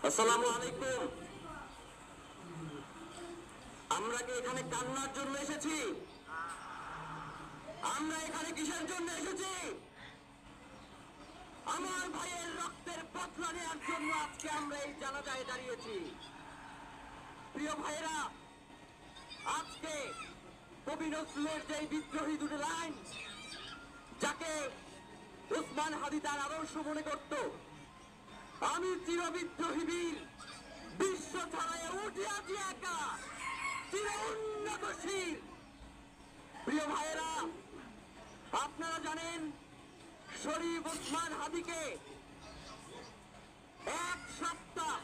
আসসালামু আলাইকুম। আমরা কি এখানে কান্নার জন্য এসেছি? আমরা এখানে কিসের জন্য এসেছি? আমার ভাইয়ের রক্তের বদলা নেওয়ার জন্য আজকে আমরা এই জানাজায় দাঁড়িয়েছি। প্রিয় ভাইয়েরা, আজকে কবি নজরুলের যে বিদ্রোহী দুটো লাইন, যাকে উসমান হাদি তার আদর্শ মনে করত, আমি চিরবিদ্রোহী বীর, বিশ্ব ছড়ায় উঠিয়াছি একা, চির উন্নতশীল। প্রিয় ভাইয়েরা, আপনারা জানেন শরীফ উসমান হাদিকে এক সপ্তাহ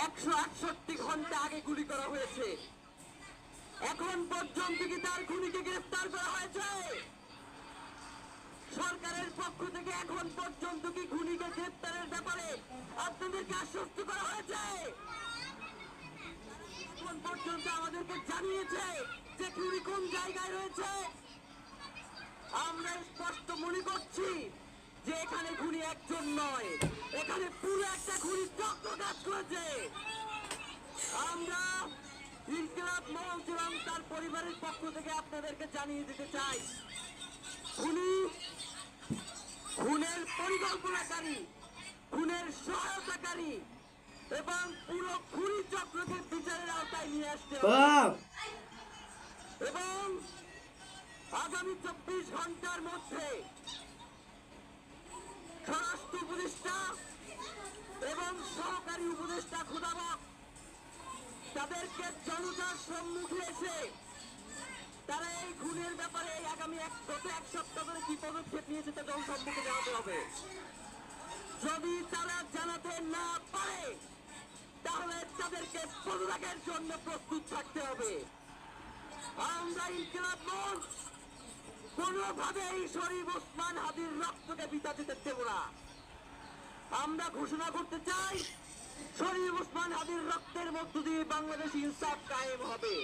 168 ঘন্টা আগে গুলি করা হয়েছে। এখন পর্যন্ত কি তার খুনিকে গ্রেফতার করা হয়েছে? সরকারের পক্ষ থেকে এখন পর্যন্ত কি খুনিকে গ্রেফতারের ব্যাপারে আপনাদেরকে আশ্বস্ত করা হয়েছে? এখন পর্যন্ত আমাদেরকে জানিয়েছে যে খুনি কোন জায়গায় রয়েছে? আমরা স্পষ্ট মনে করছি যে এখানে খুনি একজন নয়, এখানে পুরো একটা খুনি চক্র কাজ করেছে। আমরা ইনকিলাব মঞ্চ এবং তার পরিবারের পক্ষ থেকে আপনাদেরকে জানিয়ে দিতে চাই, খুনের পরিকল্পনাকারী, খুনের সহায়তাকারী এবং পুরো খুনি চক্রকে বিচারের আওতায় নিয়ে আসতে হবে এবং আগামী 24 ঘন্টার মধ্যে স্বরাষ্ট্র উপদেষ্টা এবং সহকারী উপদেষ্টা খুদাবক তাদেরকে জনতার সম্মুখে এসে তারা এই খুনের ব্যাপারে আগামী গত এক সপ্তাহ ধরে কি পদক্ষেপ নিয়েছে তা জনসম্মুখে জানাতে হবে। যদি তারা জানাতে না পারে তাহলে তাদেরকে পদত্যাগের জন্য প্রস্তুত থাকতে হবে। আমরা ইনকিলাব মঞ্চ কোনোভাবেই শরীফ উসমান হাদির রক্তকে বৃথা যেতে দেব না। আমরা ঘোষণা করতে চাই, শরীফ উসমান হাদির রক্তের মধ্য দিয়ে বাংলাদেশ ইনসাফ কায়েম হবে।